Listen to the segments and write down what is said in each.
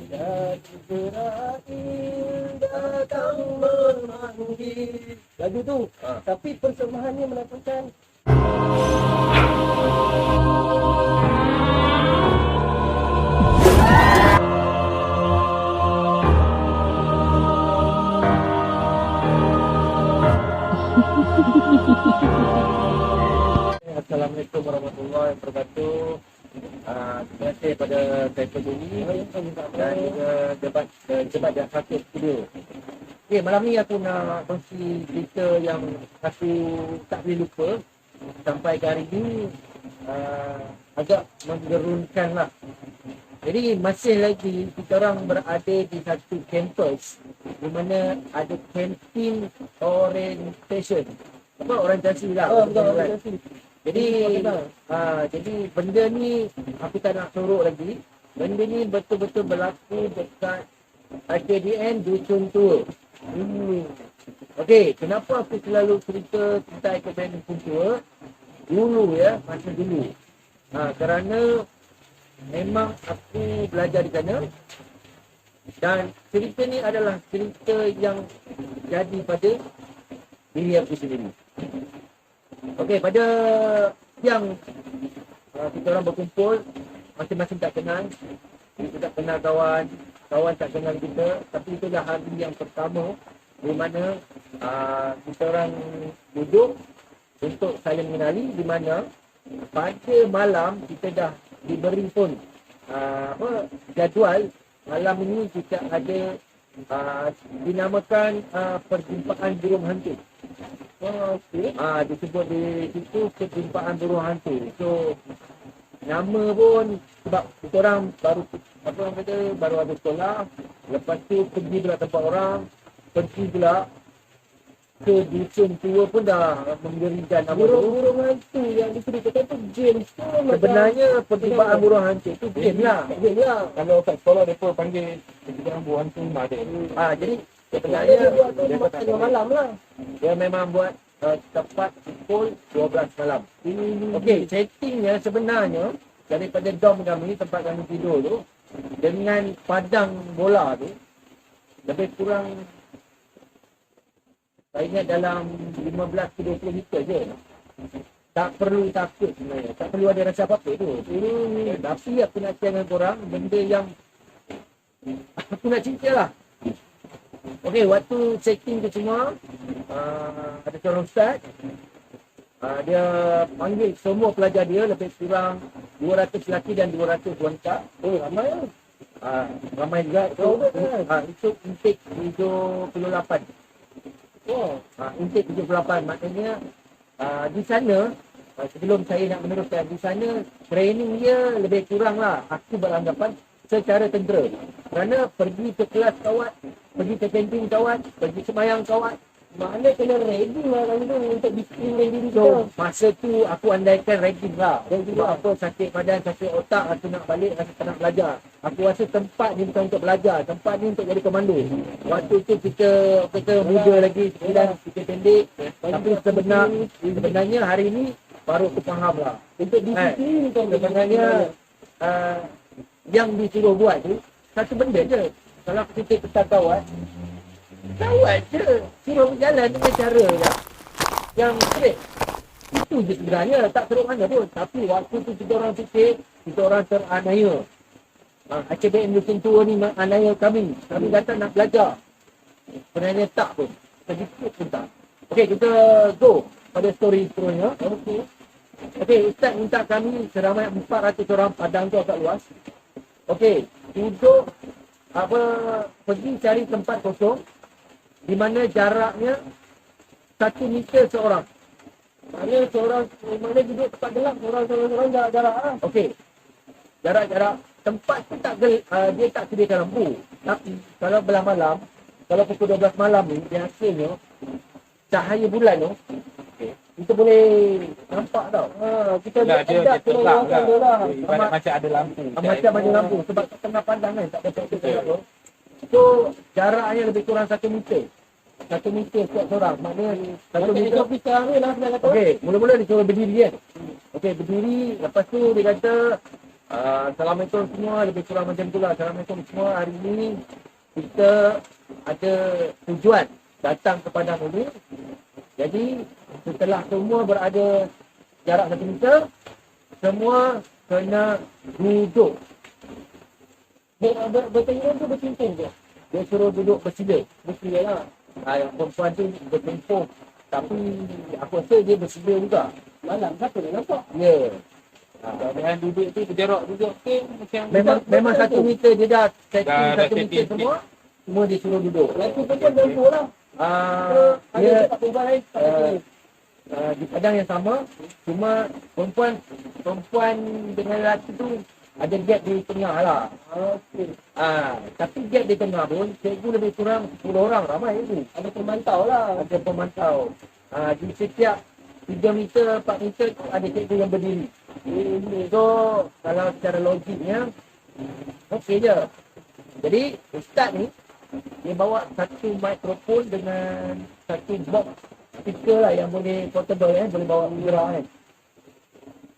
Dan Israel datang memanggil. Lagu tu. Tapi persembahannya melakukan Assalamualaikum warahmatullahi wabarakatuh. Terima kasih pada Saiful Bumi dan juga Jebat dan Satu Studio. Okay, malam ni aku nak kongsi cerita yang aku tak boleh lupa sampai ke hari ni. Agak menggerunkan lah. Jadi masih lagi kita orang berada di satu kampus di mana ada kantin orientation. Apa orientasi lah. Orientasi. Jadi benda ni aku tak nak sorok lagi. Benda ni betul-betul berlaku dekat KDN Dusun Tua. Okey, kenapa aku selalu cerita tentang KDN Dusun Tua? Dulu ya, masa dulu. Kerana memang aku belajar di sana. Dan cerita ni adalah cerita yang jadi pada diri aku sendiri. Okey, pada siang kita orang berkumpul, masing-masing tak kenal. Kita tak kenal kawan, kawan tak kenal kita. Tapi itulah hari yang pertama di mana kita orang duduk untuk saling mengenali, di mana pada malam kita dah diberi pun jadual. Malam ini kita ada dinamakan perjumpaan burung hantu. Disebut di situ perjumpaan burung hantu. So nama pun sebab kita orang baru ada sekolah, lepas tu pergi pula tempat orang, pergi pula ke Dusun Tua pun dah mengerikan nama burung hantu yang diceritakan tu James tu. Sebenarnya perjumpaan burung hantu tu game lah. Kalau kat sekolah mereka panggil perjumpaan burung hantu ada. Jadi sebenarnya dia buat tengah malam lah. Dia memang buat tepat pukul 12 malam. Okey, settingnya sebenarnya daripada dom kami, tempat kami tidur tu, dengan padang bola tu, lebih kurang saya ingat dalam 15 ke 20 meter je. Tak perlu takut sebenarnya. Tak perlu ada rasa apa-apa tu. Tapi aku nak share dengan korang benda yang aku nak cerita lah. Okey, waktu setting tu semua, ada seorang ustaz. Dia panggil semua pelajar dia, lebih kurang 200 lelaki dan 200 wanita. Ramai lah. Ramai juga. Itu intake 78. Intake 78. Maknanya di sana, sebelum saya nak meneruskan, di sana training dia lebih kurang lah, aku beranggapan secara tentera. Kerana pergi ke kelas kawat, pergi ke kantin kawat, pergi semayang kawat, maknanya kena ready lah untuk disiplin diri kita. So, masa tu aku andaikan ready lah. Sebab apa, sakit badan, sakit otak, aku nak balik, aku tak nak belajar. Aku rasa tempat ni bukan untuk belajar, tempat ni untuk jadi komando. Waktu tu kita muda lagi, kita pendek. Tapi sebenarnya hari ni baru aku faham lah. Untuk disiplin sebenarnya yang disuruh buat tu satu benda je. Kalau kita tetap kawat je, suruh berjalan dengan cara yang straight. Itu je sebenarnya, tak teruk mana pun. Tapi waktu tu kita orang fikir, kita orang teranaya. ACBM Dusun Tua ni menganiaya kami. Kami datang nak belajar. Sebenarnya tak pun. Sedikit pun tak. Okey, kita go pada story seterusnya. Okey, Ustaz minta kami seramai 400 orang, padang tu agak luas. Okey, duduk pergi cari tempat kosong di mana jaraknya 1 meter seorang. Mana duduk tempat gelap, seorang jarak lah. Okey, jarak tempat tu dia tak sediakan lampu. Tapi kalau belah malam, kalau pukul 12 malam ni, biasanya cahaya bulan tu kita boleh nampak tau. Kita dia terang lah. Macam ada lampu. Macam ada lampu. Sebab tengah pandang kan, tak ada cahaya tu. So, jaraknya lebih kurang 1 meter. 1 meter setiap seorang. Maknanya 1 meter. Okey, mula-mula dia suruh berdiri kan. Okey, berdiri. Lepas tu dia kata, Assalamualaikum semua, lebih kurang macam itulah. Assalamualaikum semua. Hari ini kita ada tujuan datang ke Padang Ulu. Jadi setelah semua berada jarak 1 meter, semua kena duduk. Bertengah tu bertimpung je. Dia suruh duduk bersila. Bersila lah. Yang perempuan tu bertimpung. Tapi aku rasa dia bersila juga. Malam siapa dia nampak? Ya. Keadaan duduk tu berjarak duduk ke macam Memang 1 meter dia dah setting Dah 1 meter setting. semua dia suruh duduk. Lelaki pun kan berumur lah. Dia tak berubah lain. di Padang yang sama, cuma perempuan dengan lelaki tu ada gap di tengah lah. Okey. Tapi gap di tengah pun cikgu lebih kurang 10 orang ramai tu. Ada pemantau lah. Ada pemantau. Di setiap 3 meter, 4 meter tu ada cikgu yang berdiri. So, kalau secara logiknya, okey je. Jadi, ustaz ni, dia bawa satu mikrofon dengan satu box speaker lah yang boleh portable boleh bawa mira kan.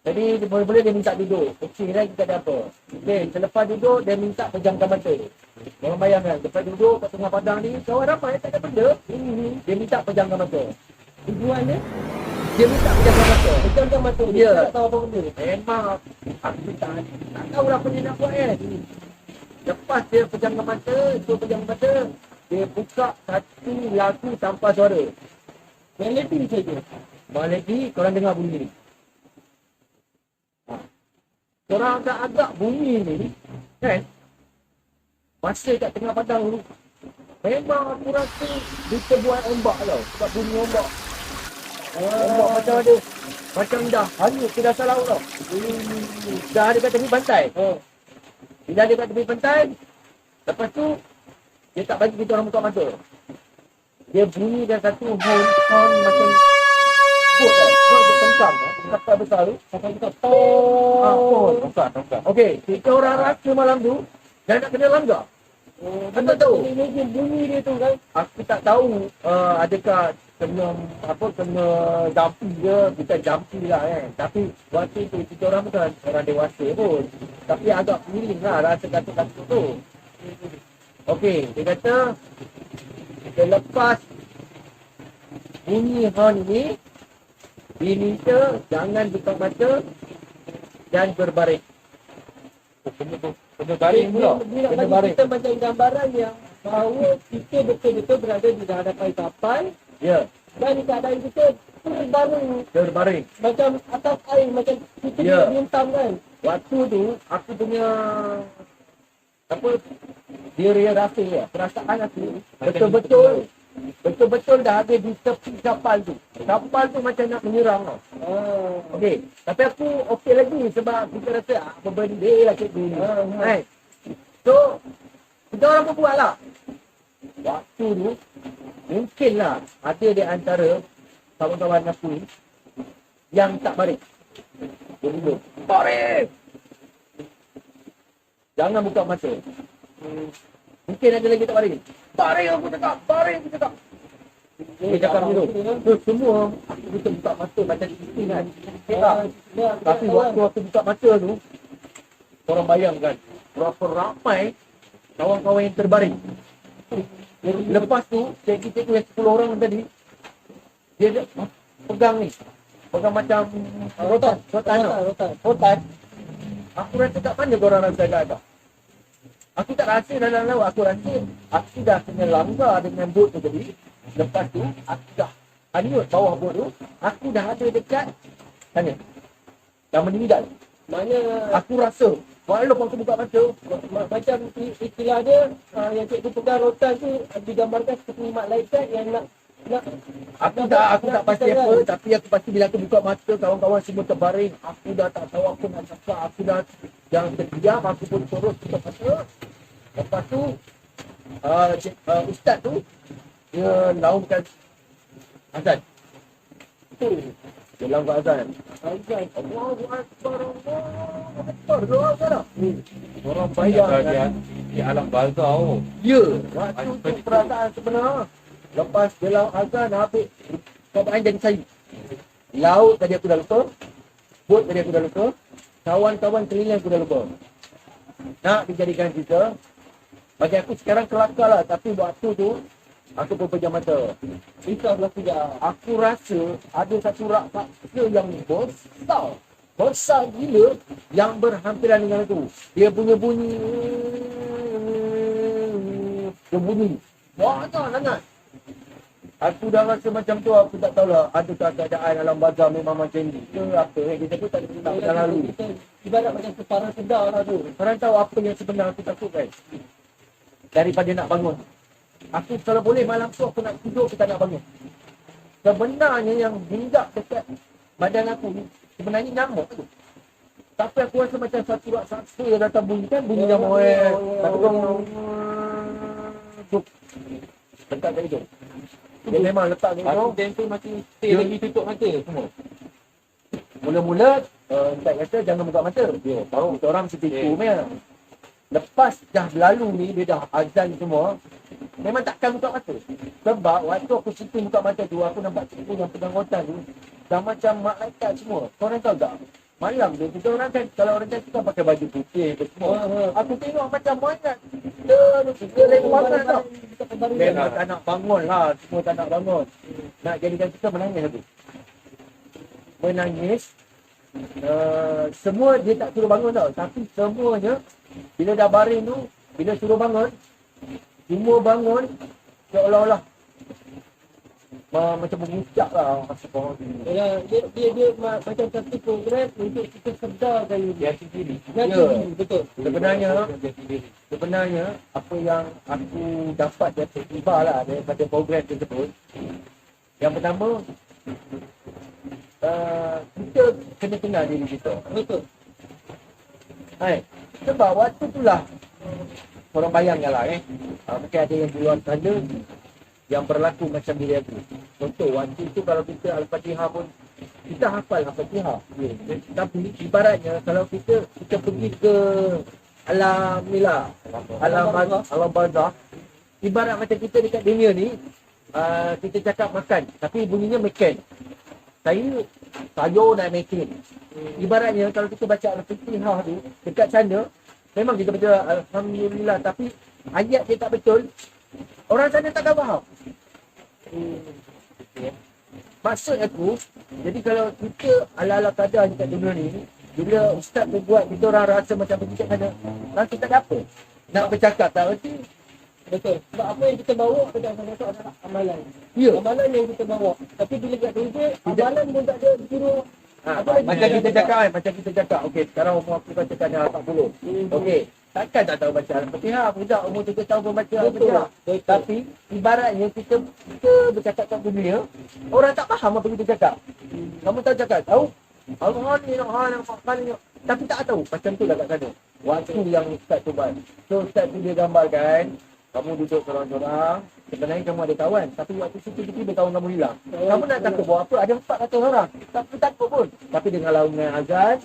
Jadi, dia boleh dia minta duduk. Okey, right, kita ada apa? Okey, selepas duduk, dia minta pejamkan mata. Jangan bayangkan, lepas duduk kat tengah padang ni, kawan ramai tak ada benda. Dia minta pejamkan mata. Tujuan dia, Dia minta pejamkan mata. pejamkan mata. Ya. Dia tak tahu apa benda. Memang aku tak tahu apa dia nak buat kan. Lepas dia pejamkan mata, dia buka satu lagu tanpa suara. Melody saja. Melodi, korang dengar bunyi ni. Korang agak-agak bunyi ni, kan? Masa kat tengah padang dulu, memang aku rasa dia buat ombak tau. Sebab bunyi ombak. Ombak macam ada, macam dah hanyut ke dasar laut tau. Dah ada kat tepi pantai. Bila dia kat tepi pantai, lepas tu, dia tak bagi kita orang buka mata. Dia bunyi dan satu horn macam bot lah. Bot bertengkang lah. Kapal besar tu. Kapal besar. tongkat. Okey, kita orang rasa malam tu, dah nak kena langgar. Anda tahu? Imagine bunyi dia tu kan. Aku tak tahu adakah kena jampi ke, bukan jampi lah kan. Tapi waktu tu kita orang bukan orang dewasa pun. Tapi agak feeling lah rasa katuk-katuk tu. Okey, dia kata selepas bunyi horn ni, diminta jangan buka mata dan berbaring. Kena baring pula. Dia nak Kena bagi baring. kita macam gambaran yang bahawa kita betul-betul berada di hadapan kapal Ya, dan di keadaan kita terbaring berbaring. macam atas air, macam kita Ya. bintang kan. Waktu tu aku punya dia rasa ya, perasaan aku betul-betul dah ada di tepi kapal tu. Kapal tu macam nak menyerang tau. Okey, tapi aku okey lagi sebab kita rasa apa benda lah cikgu ni. Right. So, kita orang pun buat lah. Waktu tu, mungkinlah ada di antara kawan-kawan aku ni yang tak baring. Dia duduk, baring! Jangan buka mata. Mungkin ada lagi tak baring. Baring aku cakap. Dia cakap macam tu. So, semua kita buka mata macam kita kan. Tapi waktu aku buka mata tu, korang bayangkan berapa ramai kawan-kawan yang terbaring. Lepas tu, cikgu-cikgu yang 10 orang tadi, dia pegang macam rotan. Aku rasa kat mana korang rasa agak-agak. Aku tak rasa dalam laut. Aku rasa aku dah kena langgar dengan bot tu tadi. Lepas tu, aku dah hanyut bawah bot tu. Aku dah ada dekat sana. Dah meninggal. Maknanya Aku rasa, walaupun aku buka mata, macam istilah dia yang cikgu pegang rotan tu digambarkan seperti malaikat yang nak aku tak pasti apa. Tapi aku pasti bila aku buka mata, kawan-kawan semua terbaring. Aku dah tak tahu apa nak cakap. Aku dah jangan terdiam. Aku pun terus tutup mata. Lepas tu, ustaz tu, dia laungkan azan. Dia laungkan azan. Allahu Akbar, Allahu Akbar. Allahu Akbar. Orang bayar kan. Di alam barzah tu. Ya, waktu tu perasaan sebenar. Lepas dia laut azan habis, keadaan jadi sayu. Laut tadi aku dah lupa. Bot tadi aku dah lupa. kawan-kawan trillion aku dah lupa. Nak dijadikan cerita. Bagi aku sekarang kelakar lah. Tapi waktu tu, aku pun pejam mata. Risau belah tidak. Aku rasa ada satu raksasa yang besar. Besar gila yang berhampiran dengan itu. Dia punya bunyi. Dia bunyi. Banyak sangat. Aku dah rasa macam tu, aku tak tahulah adakah keadaan alam bazar memang macam ni ke apa. Kita pun tak tahu dah lalu. Kita ibarat macam separuh sedar lah tu. Korang tahu apa yang sebenar aku takutkan? Daripada nak bangun. Aku kalau boleh malam tu aku nak tidur, aku tak nak bangun. Sebenarnya yang hinggap dekat badan aku ni, sebenarnya nyamuk tu. Tapi aku rasa macam satu raksasa yang datang bunyi kan, bunyi nyamuk. Tapi kau dekat kat hidung. Dia memang letak kat hidung. Time tu masih stay lagi tutup mata semua. Mula-mula, Ustaz kata jangan buka mata. Dia tahu, kita orang mesti tipu punya. Lepas dah berlalu ni, dia dah azan semua, memang takkan buka mata. Sebab waktu aku situ buka mata tu, aku nampak cikgu yang pegang rotan tu, dah macam malaikat semua. Korang tahu tak? Malam tu, kita orang kan, kalau orang cantik kan pakai baju putih ke semua. Aku tengok macam banyak. Dia lain banget tau. Memang tak nak bangun lah, semua tak nak bangun. Nak jadikan kita menangis tu. Menangis. Semua dia tak suruh bangun tau. Tapi semuanya, bila dah baring tu, bila suruh bangun, semua bangun seolah-olah macam mengucap lah masa korang tu. Dia macam satu program untuk kita sedarkan Jati diri. betul. Sebenarnya apa yang aku dapat dari tiba lah daripada program tersebut, yang pertama, kita kena kenal diri kita. Betul. Sebab waktu tu lah korang bayangkan lah mungkin ada yang di luar sana yang berlaku macam diri aku. Contoh, waktu tu kalau kita Al-Fatihah pun, kita hafal Al-Fatihah. Tapi ibaratnya kalau kita pergi ke alam ni lah, alam barzah, ibarat macam kita dekat dunia ni, kita cakap makan, tapi bunyinya makan. Sayur nak makan. Ibaratnya kalau kita baca Al-Fatihah tu, dekat sana, memang kita baca Alhamdulillah, tapi ayat dia tak betul, orang sana takkan faham. Maksud aku, jadi kalau kita ala-ala kadar dekat dunia ni, bila ustaz tu buat, kita orang rasa macam pergi kat sana, kita tak apa. Nak bercakap tak berarti. Betul. Sebab apa yang kita bawa pada masa adalah amalan. Ya. Amalan yang kita bawa. Tapi bila kat kerja, amalan pun tak ada disuruh. Macam kita cakap, okey, sekarang umur aku katakan dah 40. Okey, takkan tak tahu baca Al-Fatihah. Budak umur 3 tahun pun baca Al-Fatihah. Tapi ibaratnya kita bercakap kat dunia, orang tak faham apa kita cakap. Kamu tahu cakap, tahu? Allah ni, tapi tak tahu. Macam tu lah kat sana. Waktu yang ustaz tu buat. So ustaz tu dia gambarkan, kamu duduk sorang-sorang, sebenarnya kamu ada kawan, tapi waktu situ tiba-tiba kawan kamu hilang. Kamu nak takut buat apa? Ada 400 orang. Tak perlu takut pun. Tapi dengan laungan azan,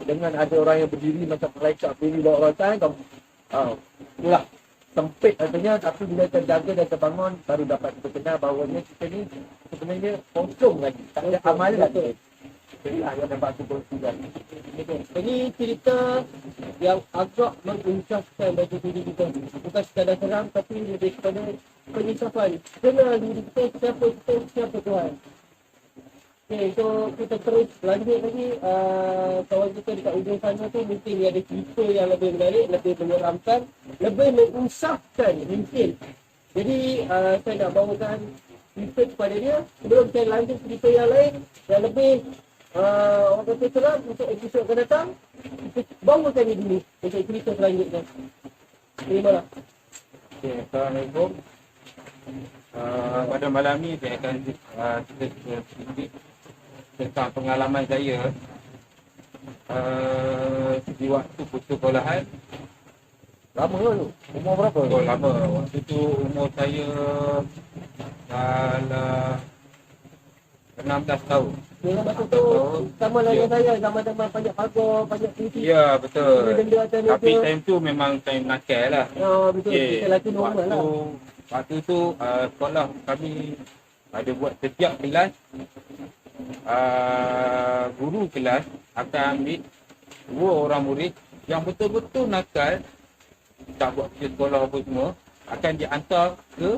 dengan ada orang yang berdiri macam malaikat berdiri bawa rotan, kamu itulah sempit rasanya, tapi bila terjaga dan terbangun, baru dapat kita kenal bahawanya kita ni sebenarnya kosong lagi. Tak ada amalan. Inilah yang dapat aku kongsikan. Ini cerita yang agak menginsafkan bagi diri kita. Bukan sekadar seram, tapi lebih kepada penginsafan. Kenal diri kita, siapa Tuhan. Okay, so kita terus lanjut lagi. Kawan kita dekat ujung sana tu mungkin dia ada cerita yang lebih menarik, lebih menyeramkan, lebih menginsafkan mungkin. Jadi saya nak bawakan cerita kepada dia. Sebelum saya lanjut cerita yang lain yang lebih orang kata seram untuk episod akan datang, kita bawakan dia dulu untuk cerita selanjutnya. Terimalah. Okay, Assalamualaikum. Pada malam ni saya akan cerita sedikit tentang pengalaman saya di waktu putus sekolahan. Lama tu? Umur berapa? Oh, lama. Waktu tu umur saya dalam 16 tahun. Masa tu sama lah dengan saya, sama-sama panjat pagar, panjat tinggi. Ya, betul. Benda atas meja. Tapi time tu memang time nakal lah. Betul. Kita lelaki normal lah. Waktu tu sekolah kami ada buat setiap kelas, guru kelas akan ambil 2 orang murid yang betul-betul nakal, tak buat kerja sekolah apa semua, akan dihantar ke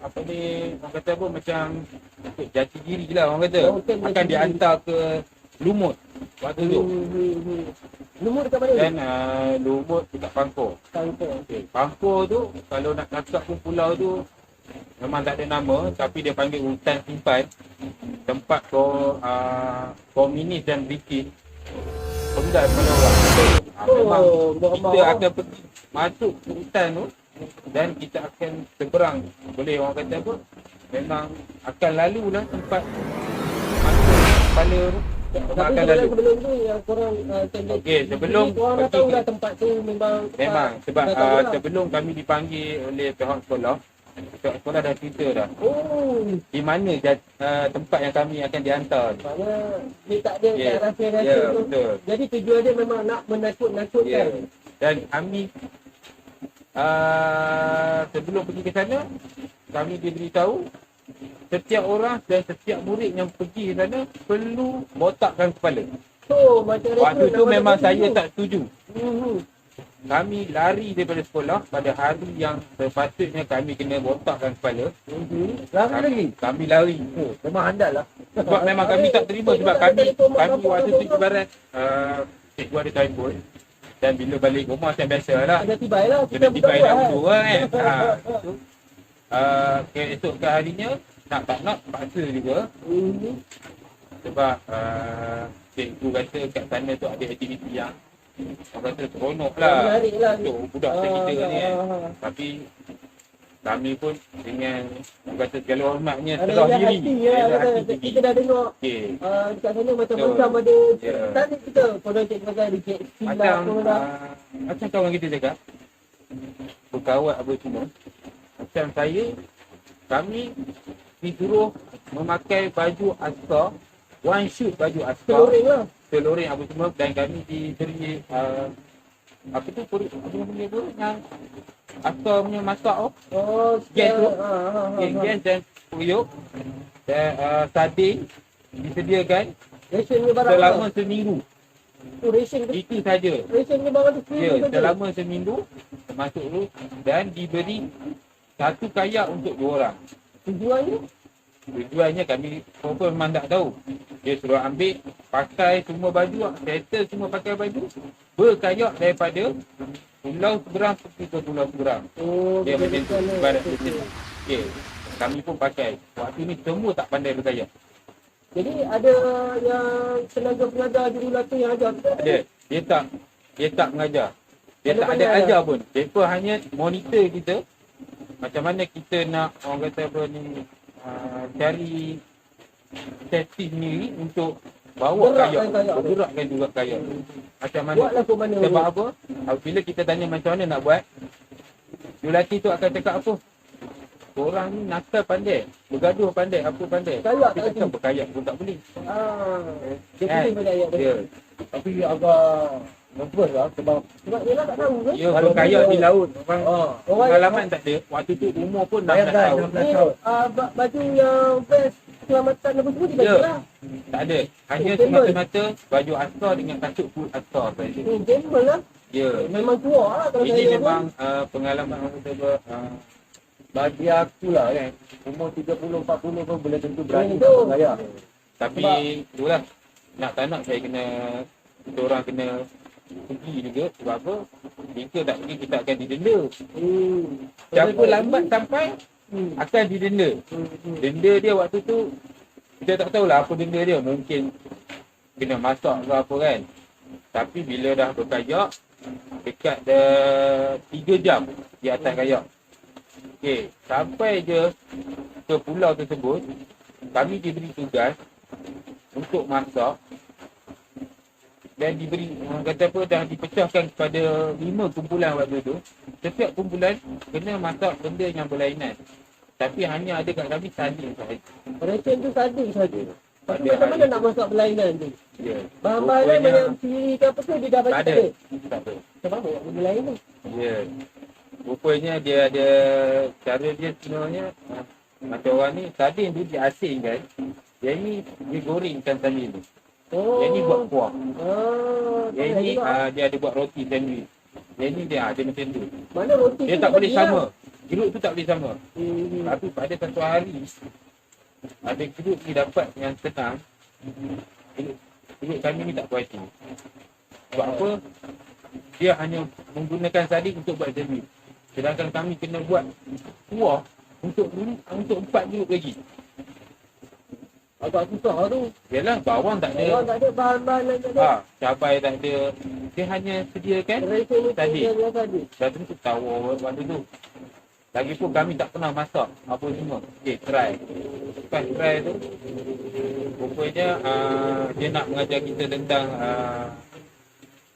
apa ni, orang kata apa, macam untuk jati diri lah orang kata. Bukan jati Akan diri. dihantar ke Lumut waktu tu. Lumut dekat mana? Dan Lumut dekat Pangkor. Pangkor. Okay. Pangkor tu kalau nak cakap pun pulau tu memang tak ada nama, tapi dia panggil hutan simpan. Tempat komunis dan British penggal pada orang. Memang kita akan pergi masuk ke hutan tu dan kita akan seberang. Boleh orang kata apa, memang akan lalu lah tempat masuk kepala tu. Tapi Akan lalu. sebelum tu yang korang Okey, sebelum korang dah pergi tahu ke- dah tempat tu memang Sebab dah tahu lah. sebelum kami dipanggil oleh pihak sekolah dah cerita dah Oh, di mana tempat yang kami akan dihantar ni. maknanya dia tak ada Ya, rahsia-rahsia ya, tu. betul. Jadi tujuan dia memang nak menakut-nakutkan. Ya. Dan kami sebelum pergi ke sana, kami diberitahu setiap orang dan setiap murid yang pergi ke sana perlu botakkan kepala. So, macam Waktu rekrut tu nak memang masuk saya situ. tak setuju. Mhm. Kami lari daripada sekolah pada hari yang sepatutnya kami kena botakkan kepala. Lari lagi. Kami lari. Oh, memang handal lah. Sebab memang kami tak terima sebab kami waktu tu ibarat cikgu ada telefon dan bila balik rumah macam biasa lah. Kena tibai lah. Kena tiba dah buat, dulu kan. Esok ke harinya nak tak nak paksa juga Mhm. sebab cikgu kata kat sana tu ada aktiviti yang orang kata seronok lah Menarik lah. untuk budak kita ni kan. Ah. Tapi kami pun dengan orang kata segala hormatnya Ada serah yang diri. hati ya, Serah hati kita diri. dah tengok Okey. dekat sana macam Betul. macam ada Ya. tadi kita korang cek pakai reject silap Macam korang dah. macam kawan kita cakap berkawat apa semua. Macam saya, kami disuruh memakai baju askar, one shoot baju askar, Seloring lah. seloring apa semua, dan kami diberi apa tu perut apa nama tu yang askar punya masak Oh, Gas tu. gas. gas dan periuk dan sardin disediakan Ration ni barang selama apa? seminggu. Oh, ration tu. Itu saja. Ration ni barang tu free Ya, saja. selama seminggu masuk tu dan diberi satu kayak untuk 2 orang. Tujuannya Tujuannya kami pun memang tak tahu. Dia suruh ambil, pakai semua baju, settle semua pakai baju, berkayak daripada pulau seberang pergi ke pulau seberang. oh, Dia macam tu, betul. ibarat macam tu. Okey, kami pun pakai. Waktu ni semua tak pandai berkayak. Jadi ada yang tenaga pengajar jurulatih yang ajar tu. Ada. Dia tak mengajar. Dia Mana tak ada pandai ajar pun. Mereka hanya monitor kita. Macam mana kita nak, orang kata apa ni, cari safety sendiri untuk bawa Gerakkan kayak. kayak. Gerakkan juga kayak. Macam mana. Buatlah ke mana. Sebab apa? Bila kita tanya macam mana nak buat, jurulatih tu akan cakap apa? Korang ni nakal pandai. Bergaduh pandai. Apa pandai. Kayak Tapi tak takkan reti. berkayak pun tak boleh. Dia Kan? boleh belajar dia. Ya. Tapi agak nervous lah sebab Sebab dia lah tak tahu ke? Ya, berkayak di laut. Orang Orang pengalaman tak ada. Waktu tu umur pun 16 bayangkan tahun. 16 Ni tahun. baju yang vest keselamatan apa semua dibagi Ya. lah. Tak ada. Hanya Oh, gamble. semata-mata baju askar dengan kasut full askar saja. Ni gamble lah. Ya. Memang keluar lah kalau Ini saya memang pengalaman orang kata apa, bagi aku lah kan, umur 30-40 pun boleh tentu berani Betul. tak bergaya. tapi itulah, nak tak nak saya kena, kita orang kena pergi juga. Sebab apa? Jika tak pergi kita akan didenda. Siapa lambat sampai akan didenda. Denda dia waktu tu kita tak tahulah apa denda dia. Mungkin kena masak ke apa kan. Tapi bila dah berkayak dekat 3 jam di atas kayak. Okey, sampai je ke pulau tersebut, kami diberi tugas untuk masak dan diberi, orang kata apa, dah dipecahkan kepada 5 kumpulan waktu tu. Setiap kumpulan kena masak benda yang berlainan. Tapi hanya ada kat kami sardin sahaja. Ration tu sardin saja. Tapi Pada macam mana hari- nak masak berlainan tu? Ya. Bahan-bahan lain Rupanya macam siri ke apa tu dia dah bagi tak ada. tak ada. Tak ada. Macam mana nak benda lain tu? Ya. Rupanya dia ada cara dia sebenarnya, macam orang ni sardin tu diasingkan. Dia ni dia goreng ikan sardin tu. Yang ni buat kuah. Yang ni juga. dia ada buat roti sandwich. Yang ni dia macam tu. Mana roti Dia tu tak boleh bagi lah. sama. Jeruk tu tak boleh sama. Hmm. Tapi pada satu hari ada jeruk ni dapat yang tenang. Jeruk kami ni tak puas hati. Sebab apa? Dia hanya menggunakan sardin untuk buat sandwich. Sedangkan kami kena buat kuah untuk 4 jeruk lagi. Agak susah tu. Yalah, bawang tak ada. Orang tak ada bahan-bahan lain tak ada. Cabai tak ada. Dia hanya sediakan Rasa ni tadi. biasa tadi. Dah tentu tahu waktu tu. Lagipun kami tak pernah masak apa semua. Okay, try. Lepas try tu, rupanya dia nak mengajar kita tentang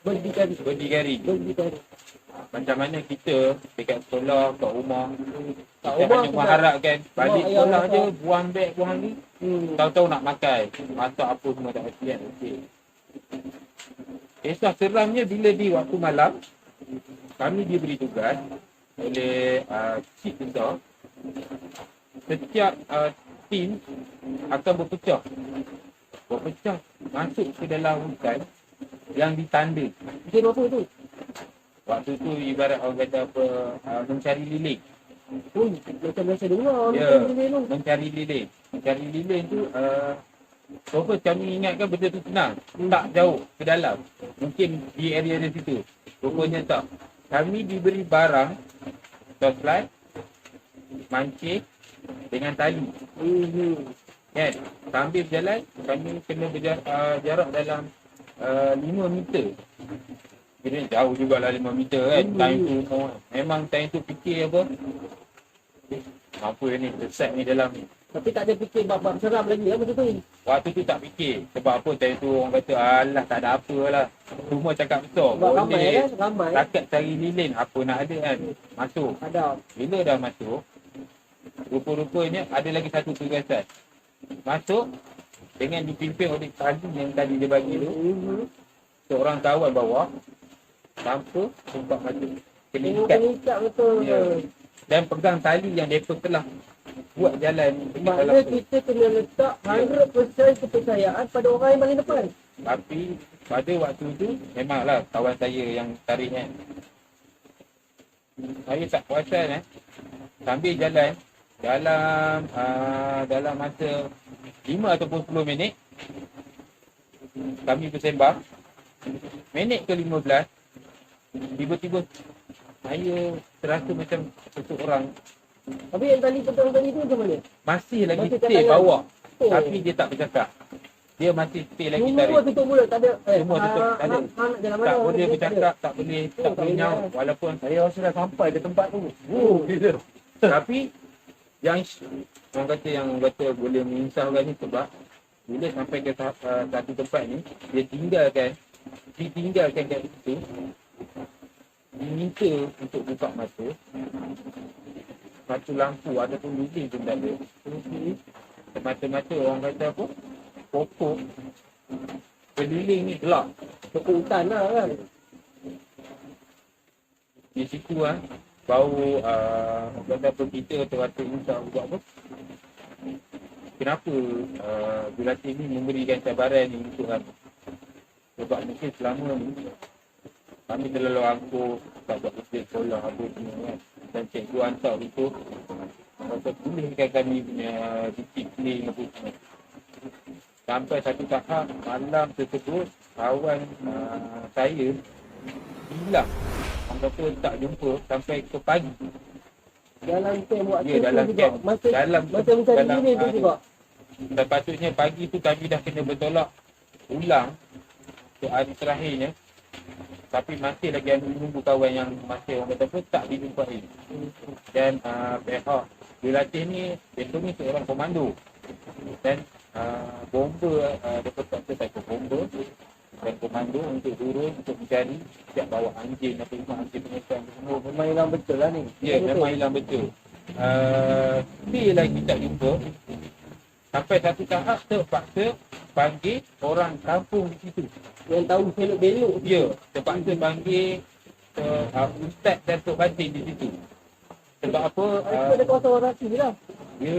Berdikari. berdikari. Berdikari. Macam mana kita dekat sekolah, kat rumah, Kat kita rumah hanya kita mengharapkan balik ayam sekolah masak. je, buang beg, buang ni. Tahu-tahu nak makan. Masak apa semua tak pasti kan. Okay. Kisah seramnya bila di waktu malam, kami diberi tugas oleh chief besar. Setiap tim akan berpecah. Berpecah masuk ke dalam hutan yang ditanda. Game apa tu? Waktu tu ibarat orang kata apa, mencari lilin. Macam biasa dengar. Ya, Macam dia tu. mencari lilin. Mencari lilin tu, first kami ingatkan benda tu senang. Tak jauh ke dalam. Mungkin di area di situ. Rupanya tak. Kami diberi barang, torchlight, mancing dengan tali. Kan? Sambil berjalan, kami kena jarak dalam 5 meter. Kira jauh jugalah 5 meter kan. Time tu memang time tu fikir apa? Apa ni tersat ni dalam ni. Tapi tak ada fikir bab-bab seram lagi lah betul tu. Waktu tu tak fikir. Sebab apa time tu orang kata alah tak ada apa lah. Semua cakap betul. Sebab ramai Boleh. kan? Ramai. Takat cari lilin apa nak ada kan. Masuk. Ada. Bila dah masuk, rupa-rupanya ada lagi satu tugasan. Masuk dengan dipimpin oleh tali yang tadi dia bagi tu. Seorang kawan bawa tanpa tempat masuk. Kena ikat. Ikat betul. Ya. Dan pegang tali yang mereka telah buat jalan pergi dalam Maknanya tu. kita kena letak 100% kepercayaan pada orang yang paling depan. Tapi pada waktu tu memanglah kawan saya yang tarik kan. Saya tak perasan sambil jalan dalam masa 5 ataupun 10 minit kami bersembang. Minit ke 15 tiba-tiba saya terasa macam seseorang Tapi yang tali petang tadi tu macam mana? masih lagi Masih stay katakan. bawah. Oh. Tapi dia tak bercakap. Dia masih stay lagi Semua tarik. tutup mulut, tak ada. Semua tutup, tak ada. Nak jalan mana? Tak boleh dia tak ada. bercakap, tak boleh nyaut. Walaupun Saya rasa dah sampai ke tempat tu. Gila. Tapi yang orang kata yang kata boleh menginsafkan ni sebab bila sampai ke satu tempat ni dia ditinggalkan kat situ, diminta untuk buka mata. Satu lampu ataupun lilin pun tak ada. Mata-mata orang kata apa, pokok keliling ni gelap. Pokok hutan lah kan. Di situ bau kata apa kita terasa insaf buat apa. Kenapa Julatih ni memberikan cabaran ni untuk kami? Sebab mungkin selama ni kami terlalu angkuh, tak buat kerja sekolah apa semua kan. Dan cikgu hantar itu rasa pulihkan kami punya disiplin apa semua. Sampai satu tahap malam tersebut kawan saya hilang. Orang kata tak jumpa sampai ke pagi. Dalam camp waktu Ya, dalam tu juga. camp. Masa Dalam- mencari dalam- diri tu juga. Dan patutnya pagi tu kami dah kena bertolak ulang untuk hari terakhirnya. Tapi masih lagi ada menunggu kawan yang masih orang kata pun tak dijumpai. Dan pihak Julatih ni ni seorang komando. Dan bomba dia letak bomba dan komando untuk turun untuk mencari setiap bawa anjing atau rumah anjing pengesan semua. Memang hilang betul lah ni. Ya, memang hilang betul. Still lagi tak jumpa. Sampai satu tahap terpaksa panggil orang kampung di situ. Yang tahu belok-belok. Ya, terpaksa panggil ustaz dan Tok Batin di situ. Sebab apa? Itu ada kawasan orang asli lah. Dia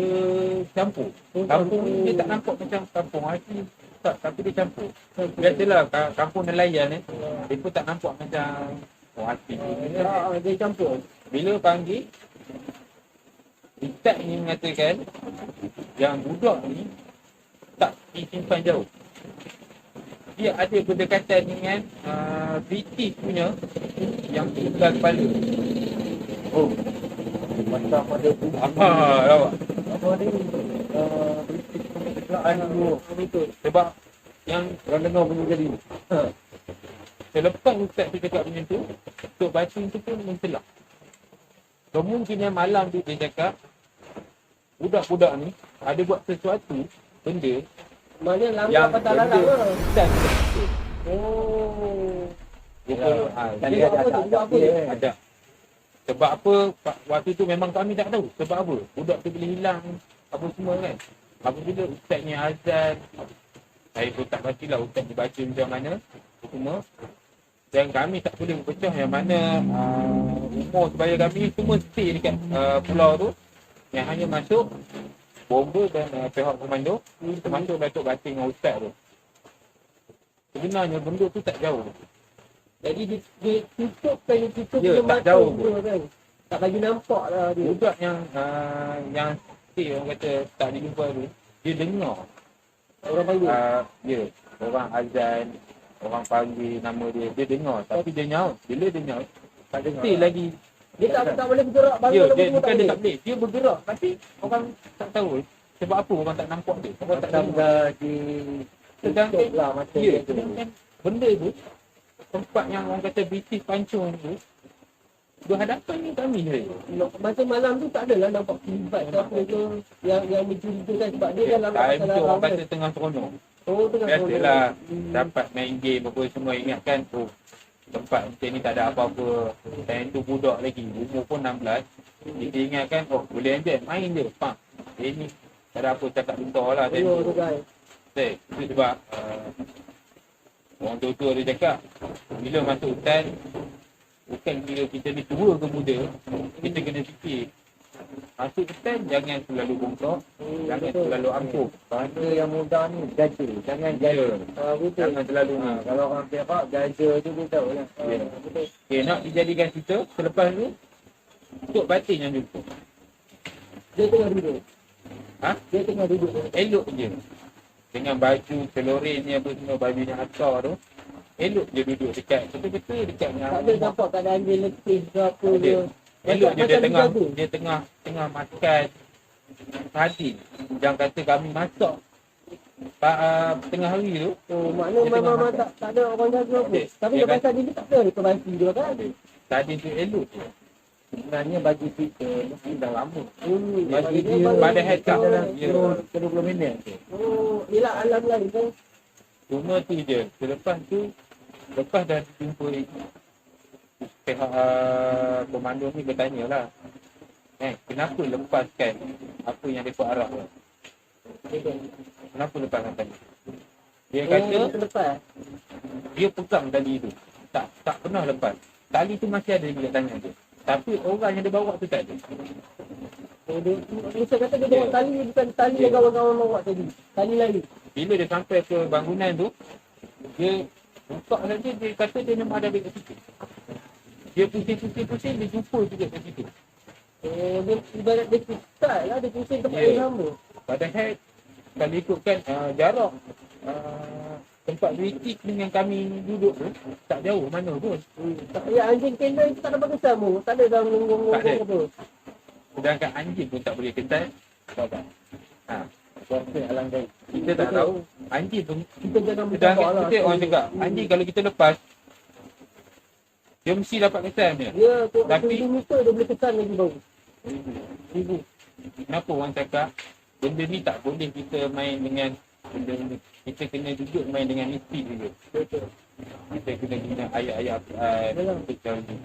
campur. Kampung ni dia tak nampak macam kampung asli. tak, tapi dia campur. Biasalah kampung nelayan ni, dia pun tak nampak macam hati tu. Dia campur. Bila panggil, Ustaz ni mengatakan yang budak ni tak disimpan jauh. Dia ada berdekatan dengan British punya yang tinggal kepala. Oh. Macam pada buku. Lawak. Apa ni? British punya kecelakaan dulu. Betul. Sebab yang Orang dengar punya jadi. selepas Ustaz tu cakap macam tu, Tok Batu tu pun mencelah. Kemungkinan malam tu dia cakap, budak-budak ni ada buat sesuatu, benda Mana lambat yang patah lalang benda lah. Ustaz tu tak suka. Oh. Dan Dia dia apa tu? ada Buat apa? Ada. Sebab apa, waktu tu memang kami tak tahu. Sebab apa? Budak tu boleh hilang apa semua kan. Apabila Ustaz ni azan, saya pun tak pastilah Ustaz ni baca macam mana semua. Dan kami tak boleh berpecah yang mana umur sebaya kami semua stay dekat pulau tu. Yang hanya masuk bomba dan pihak komando, termasuk Datuk Batin dengan Ustaz tu. Sebenarnya benda tu tak jauh. Jadi dia tutupkan Ya, dia tak jauh tu kan. Tak bagi nampak lah dia. Budak yang stay orang kata tak dijumpa tu, dia dengar. Orang panggil. Ya, orang azan, orang panggil nama dia, dia dengar. Tapi dia nyaut. Bila dia nyaut, Tak dengar. still lagi. Dia tak boleh bergerak bangun Ya, apa dia semua bukan dia tak boleh. Dia bergerak. Tapi orang tak tahu. Sebab apa orang tak nampak dia. Orang tak Macam dengar. dah di Sedangkan, tutup lah mata ya, dia tu. sedangkan benda tu, tempat yang orang kata British pancung tu, berhadapan ni kami je. Masa malam tu tak adalah nampak kelibat ke apa ke yang mencurigakan sebab dia kan lambat Time patah tu orang lalang kan. kata tengah seronok. Oh tengah Biasalah seronok. dapat main game apa semua, ingatkan tempat macam ni tak ada apa-apa. Time tu budak lagi, umur pun 16. Dia ingatkan boleh enjoy, main je. Pak. Ni tak ada apa cakap bentar lah time Oh tu. tu kan. Itu sebab orang tua-tua dia cakap, bila masuk hutan, bukan bila kita ni tua ke muda, kita kena fikir. Masuk hutan jangan terlalu bongkok, jangan betul. terlalu angkuh. Benda yang mudah ni gaja. Jangan Ya, gaja. Betul. jangan terlalu ni. Kalau orang perak gaja tu dia tahu lah. Ya. Okay, nak dijadikan cerita, selepas tu, Tok Batin yang jumpa. Dia tengah duduk. Ha? Dia tengah duduk. Elok je. Dengan baju celorin ni apa semua, bajunya akar tu. Elok je duduk dekat, betul-betul dekat dengan Tak ada nampak keadaan dia letih ke apa Ada. ke. Elok je dia Macam tengah dijaga. dia tengah makan sardin. Yang kata kami masak tengah hari tu. Oh, makna Dia tengah memang makan. tak ada orang jaga apa. Dia- Tapi dia lepas kata- tadi dia tak ada reklamasi dia kan. Sardin tu elok je. Sebenarnya bagi kita mesti dah lama. Bagi dia dia baru- padahal tak. Dalam Ya. 20 minit tu. Oh, yelah alam lain kan. Cuma tu je. Lepas dah jumpa pihak komando ni bertanya lah. Kenapa lepaskan apa yang mereka arah tu? Kenapa lepaskan tali? Dia kata Selepas. dia pegang tali tu. Tak pernah lepas. Tali tu masih ada di tangan dia. Tapi orang yang dia bawa tu tak ada. Oh, dia kata dia bawa tali bukan tali yang kawan-kawan bawa tadi. Tali lain. Bila dia sampai ke bangunan tu, dia buka saja, dia kata dia memang ada dekat situ. Dia pusing, dia jumpa juga kat situ. Oh, dia ibarat dia pusat lah. Dia pusing tempat Ya. yang sama. Padahal kalau ikutkan jarak tempat British dengan kami duduk tu tak jauh mana pun. Ya, anjing kena itu tak dapat kesan pun. Tak ada dalam gonggong Tak ada. apa. Sedangkan anjing pun tak boleh kental. Tahu tak? Kuasa alam gaib. Kita tak tahu. Anjing pun Kita jangan sedangkan mencabar lah. kita orang cakap anjing kalau kita lepas dia mesti dapat kesan dia. Ya, tu Tapi- 1,000 meter dia boleh kesan lagi baru. Ibu. Kenapa orang cakap benda ni tak boleh kita main dengan benda ni. Kita kena duduk main dengan mesti juga. Betul. Kita kena guna ayat-ayat Yalah. teknologi.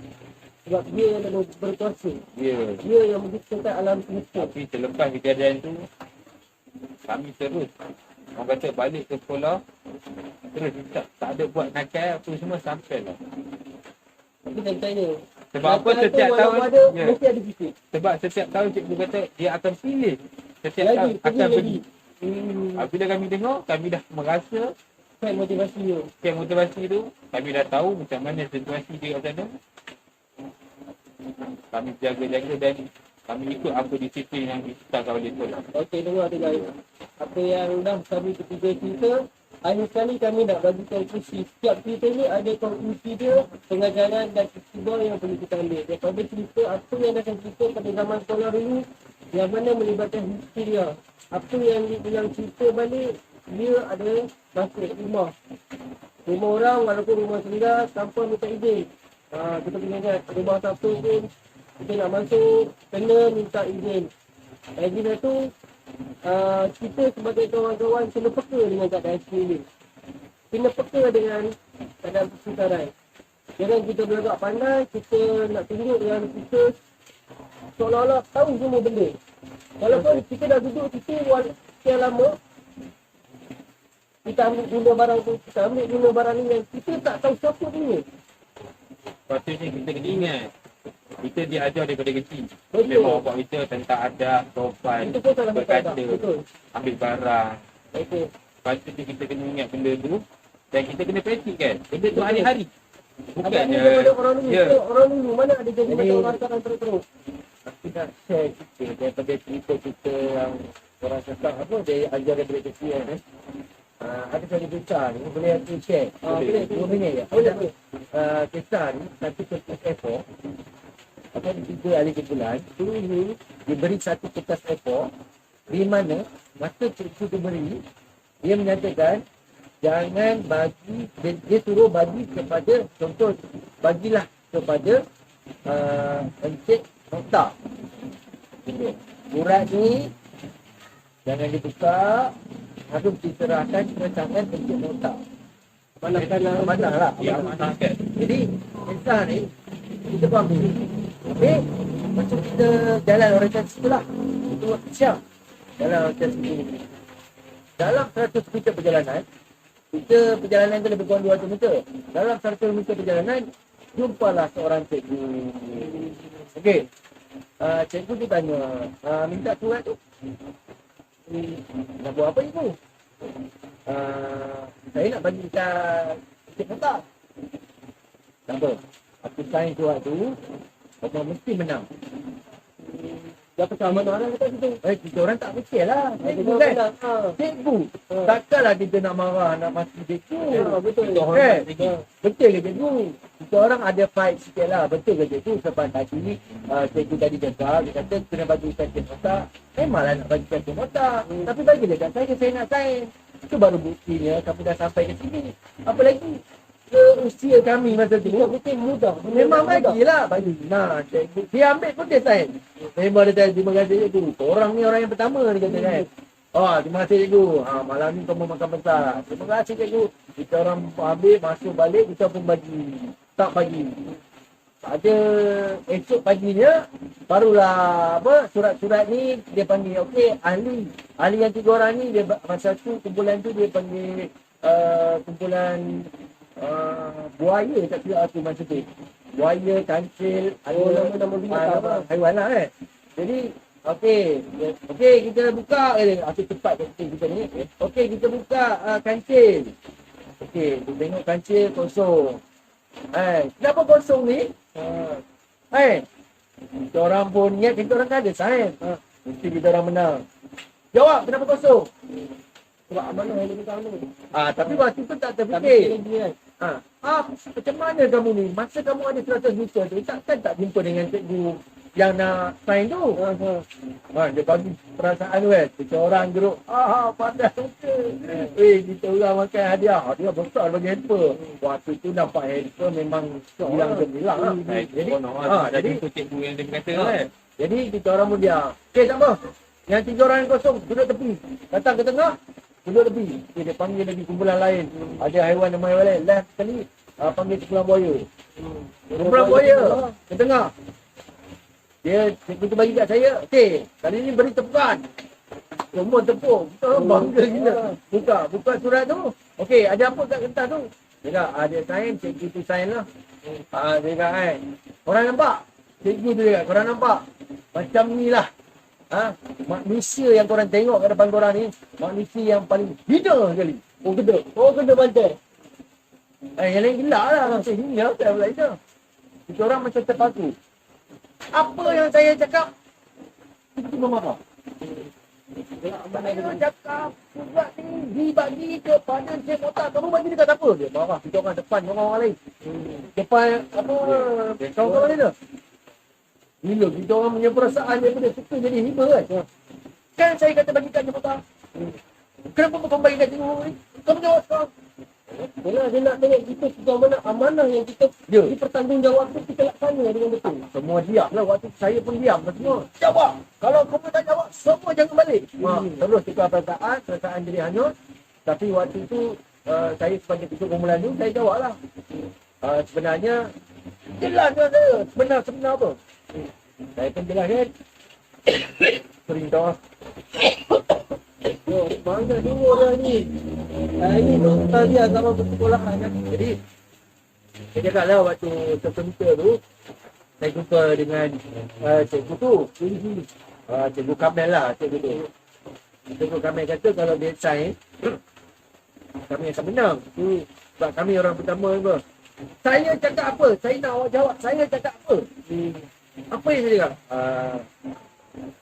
Sebab dia yang ada berkuasa. Ya. Dia yang menciptakan alam semesta. Tapi selepas kejadian tu kami terus orang kata balik ke sekolah terus tak ada buat nakal apa semua sampai lah. Tapi saya tanya. Sebab apa nakal tu setiap walaupun tahun ada, ya, mesti ada sikit. sebab setiap tahun cikgu kata dia akan pilih setiap Lagi, tahun pergi akan lagi. pergi Apabila kami tengok, kami dah merasa Kan motivasi tu. motivasi tu, kami dah tahu macam mana situasi dia kat sana. Kami jaga-jaga dan kami ikut apa disiplin yang ditetapkan oleh sekolah. Okey, dengar tu guys. Apa yang dah kami ketiga cerita, hari sekali kami nak bagi konklusi. Setiap cerita ni ada konklusi dia, pengajaran dan iktibar yang perlu kita ambil. Daripada cerita, apa yang dah cerita pada zaman sekolah dulu, yang mana melibatkan history dia. Apa yang cerita balik, dia ada masuk rumah. Rumah orang, walaupun rumah sendiri, tanpa minta izin. Kita kena ingat, rumah siapa pun, kita nak masuk, kena minta izin. Lagi satu, kita sebagai kawan-kawan kena peka dengan keadaan sekeliling. Kena peka dengan keadaan persekitaran. Jangan kita beragak pandai, kita nak tunjuk yang kita seolah-olah tahu semua benda. Walaupun kita dah duduk situ sekian lama, kita ambil guna barang tu, kita ambil guna barang ni yang kita tak tahu siapa dia. Patutnya kita kena ingat, kita diajar daripada kecil. Betul. Memang bapak kita tentang adab, sopan, Itu pun salah satu berkata, adab. Betul. ambil barang. Okey. Patutnya kita kena ingat benda tu dan kita kena praktikkan. Benda tu hari-hari. Bukannya Bukannya orang dulu, ya. orang dulu mana ada jadi Jadi- macam orang sekarang terus. Aku nak share cerita daripada cerita-cerita yang orang cakap apa dia ajar daripada kecil kan. Ada satu kisah ni boleh aku share. Boleh. 2 minit je. Boleh, boleh. Kisah ni satu kertas A4 apa ni 3 hari ke bulan diberi satu kertas A4 di mana masa cikgu tu beri dia menyatakan jangan bagi dia suruh bagi kepada contoh bagilah kepada encik nota. Surat ni jangan dibuka, harus diserahkan ke tangan encik nota. Mana lah. yang mana kan. Jadi kisah ni kita pun ambil. Okey, macam kita jalan orang macam situ lah. Itu siap. Jalan orang macam situ. Dalam 100 meter perjalanan, perjalanan tu lebih kurang 200 meter. Dalam 100 meter perjalanan, jumpalah seorang cikgu. Okey. Cikgu tu tanya, minta surat tu. Nak buat apa cikgu? Saya nak bagi dekat cik nota. Tak apa. Aku sign surat tu, kau mesti menang. Dia pertama orang kata gitu. Kita orang tak fikir lah. Cikgu Dia kan? menang. Cikgu. Takkanlah kita nak marah, nak maki cikgu. Betul. Kan? Betul ke cikgu? Kita orang ada fight sikit lah. Betul ke cikgu? Sebab tadi cikgu tadi cakap, dia kata kena bagi cik nota. Memanglah nak bagi cik nota. Tapi bagi dekat saya nak sign. Itu baru buktinya kamu dah sampai ke sini. Apa lagi? Usia kami masa tu Betul mudah. memang bagilah bagi. Nah, cikgu dia ambil pun dia sign. Memang dia sign, terima kasih cikgu. Orang ni orang yang pertama dia kata kan. Oh, terima kasih cikgu. Malam ni kamu makan besar. Terima kasih cikgu. Kita orang ambil masuk balik kita pun bagi. Tak bagi. Ada esok paginya barulah surat-surat ni dia panggil okey ahli yang 3 orang ni dia masa tu kumpulan tu dia panggil kumpulan buaya tak silap aku masa tu. Buaya, kancil, ada nama binatang. haiwan lah kan. Jadi okey kita buka aku cepat kita ni. Okey kita buka kancil. Okey, kita tengok kancil kosong. Kenapa kosong ni? Kita orang pun niat kita orang kan ada sign. Mesti kita orang menang. Jawab kenapa kosong? Sebab mana yang lebih tahu ni. Tapi waktu tu tak Tapi terfikir. lagi kan. Macam mana kamu ni? Masa kamu ada 100 meter tu, takkan tak jumpa dengan cikgu yang nak sign tu? Dia bagi perasaan tu kan. Kita orang geruk, pandai betul. Kita orang makan hadiah. Dia besar bagi handphone. Waktu tu nampak handphone memang hilang gemilang lah. Jadi jumpa cikgu yang dia kata kan. Jadi kita orang pun diam. Okey tak apa. Yang 3 orang yang kosong, duduk tepi. Datang ke tengah, duduk tepi. Okay, dia panggil lagi kumpulan lain. Ada haiwan nama haiwan lain. Last sekali, panggil kumpulan buaya. Kumpulan buaya, ke tengah. Dia cikgu tu bagi kat saya, okey, kali ni beri tepukan. Semua tepuk. Kita bangga gila. Buka surat tu. Okey, ada apa kat kertas tu? Dia kata, ada sign, cikgu tu sign lah. Dia kata, korang nampak? Cikgu tu dia kata, korang nampak? Macam ni lah. Manusia yang korang tengok kat depan korang ni, manusia yang paling hina sekali. Oh, kena bantai. Yang lain gila lah. Macam hina tak pula hina. Kita orang macam terpaku. Apa yang saya cakap, kita cuma marah. Saya cakap buat ni dibagi kepada Encik Mokhtar. Kamu bagi dekat apa? Dia marah. Kita orang depan orang lain. Depan apa kawan-kawan dia tu. Gila, kita orang punya perasaan daripada suka jadi hina kan. Kan saya kata bagi kat Encik Mokhtar. Kenapa kau bagi kat Encik Mokhtar ni? Kamu jawab sekarang. Yalah, dia nak tengok kita juga mana amanah yang kita dipertanggungjawabkan kita laksana dengan betul. Semua diam lah. Waktu saya pun diam lah semua. Jawab. Kalau kamu tak jawab, semua jangan balik. Terus tukar perasaan jadi hanyut. Tapi waktu tu, saya sebagai ketua kumpulan tu, saya jawab lah. Sebenarnya, jelas lah saya. Sebenar apa. Saya pun jelaskan. Perintah. Oh, mana dua orang ni? Ini nostalgia zaman persekolahan kan. Jadi, saya cakap lah waktu tertentu tu, saya jumpa dengan cikgu tu. Cikgu Kamel lah, cikgu tu. Cikgu Kamel kata kalau dia sign, kami akan menang. Sebab kami orang pertama apa. Saya cakap apa? Saya nak awak jawab. Saya cakap apa? Apa yang saya cakap?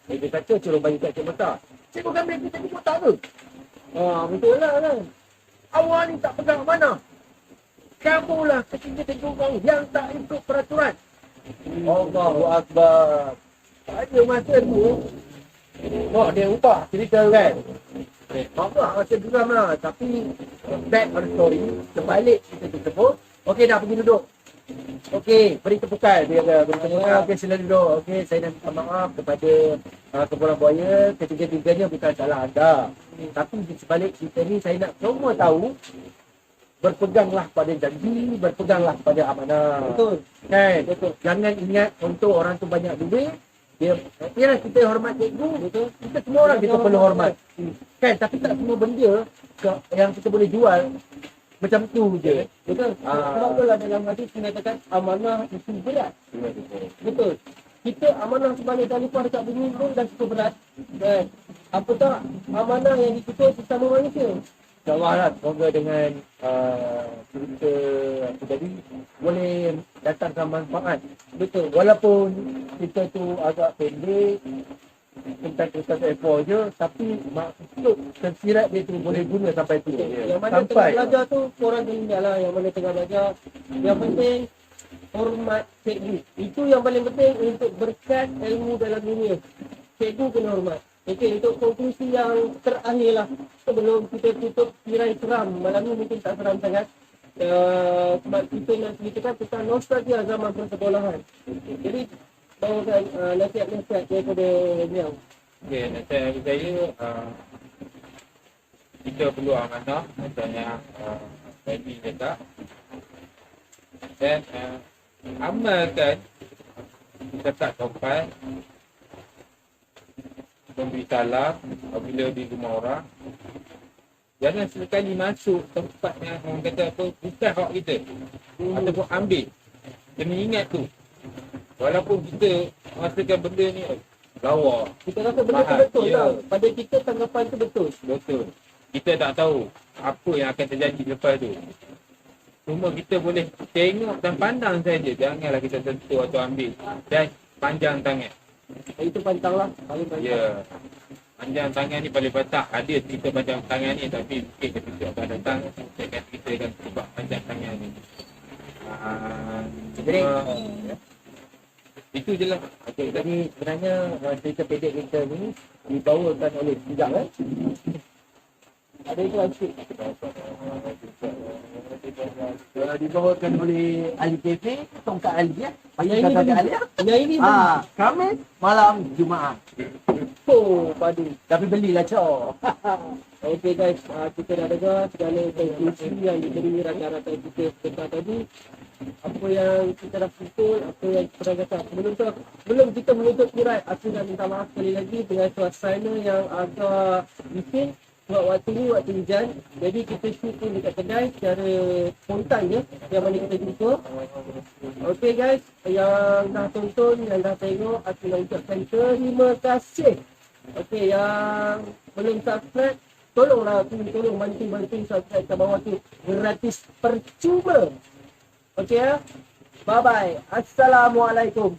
Dia kata suruh bagi kat Cik Mokhtar. Cikgu Kamel kita Cik Mokhtar tu. Betul lah kan. Awak ni tak pegang mana. Kamulah ketiga-tiga orang yang tak ikut peraturan. Allahu Akbar. Pada masa tu, dia ubah cerita kan. Apa masa geram lah. Tapi back on story, sebalik kita tersebut. Okey, dah pergi duduk. Okey, beri tepukan. Dia kata, beri tepukan. Okey, sila duduk. Okey, saya nak minta maaf kepada kumpulan buaya. Ketiga-tiganya bukan salah anda. Tapi di sebalik kita ni, saya nak semua tahu, berpeganglah pada janji, berpeganglah pada amanah. Betul. Kan? Betul. Jangan ingat untuk orang tu banyak duit. Yalah, kita hormat cikgu. Betul. Kita semua orang kita perlu hormat. Kan? Tapi tak semua benda yang kita boleh jual macam tu je. Betul. Sebab itulah dalam hadis mengatakan amanah itu berat. Betul. Kita amanah sebagai khalifah dekat bumi pun dah cukup berat. Dan apa tak amanah yang ditutup sesama manusia. InsyaAllah lah, semoga dengan cerita aku tadi boleh datangkan manfaat. Betul. Walaupun cerita tu agak pendek, tentang cerita F4 je, tapi maksud tersirat dia tu boleh guna sampai tu. Yang mana tengah belajar tu, korang ingat lah yang mana tengah belajar. Yang penting, hormat cikgu. Itu yang paling penting untuk berkat ilmu dalam dunia. Cikgu kena hormat. Okey, untuk konklusi yang terakhir lah. Sebelum kita tutup tirai seram. Malam ni mungkin tak seram sangat. Sebab kita nak ceritakan tentang nostalgia zaman persekolahan. Jadi, bawakan nasihat-nasihat daripada Niam. Okey, nasihat dari saya, kita perlu amanah macam yang tadi cakap. Dan amalkan ketat sopan, memberi salam apabila di rumah orang. Jangan sekali masuk tempat yang orang kata apa, bukan hak kita ataupun ambil. Kena ingat tu. Walaupun kita merasakan benda ni lawa, Kita rasa benda tu betul tau. Pada kita tanggapan tu betul. betul. Kita tak tahu apa yang akan terjadi lepas tu. Cuma kita boleh tengok dan pandang saja. Janganlah kita sentuh atau ambil. Dan panjang tangan. Itu pantang lah. Paling pantang. Ya. Panjang tangan ni paling patah. Ada cerita panjang tangan ni, tapi mungkin ketika akan datang, saya akan ceritakan sebab panjang tangan ni. Jadi, itu je lah. okay, jadi sebenarnya cerita pendek kita ni dibawakan oleh Sijak kan? Ada itu asyik. Dibawakan oleh Ali Cafe, Tongkat Ali ya. Pagi Yang ini Tongkat Ali ya. Yang ini Khamis, malam Jumaat. oh, padu. Tapi belilah cok. Okey guys, kita dah dengar segala konklusi yang diberi rakan-rakan kita sebentar tadi. Apa yang kita dah pukul, apa yang kita dah kata. Sebelum kita menutup tirai, aku nak minta maaf sekali lagi dengan suasana yang agak bising. Sebab waktu ni waktu hujan, jadi kita shoot pun dekat kedai secara spontan je, yang mana kita jumpa. Okey guys, yang dah tonton, yang dah tengok, aku nak ucapkan terima kasih Okey, yang belum subscribe, tolonglah tu, tolong bantu subscribe kat bawah tu. Gratis percuma. Okey ya. Bye bye. Assalamualaikum.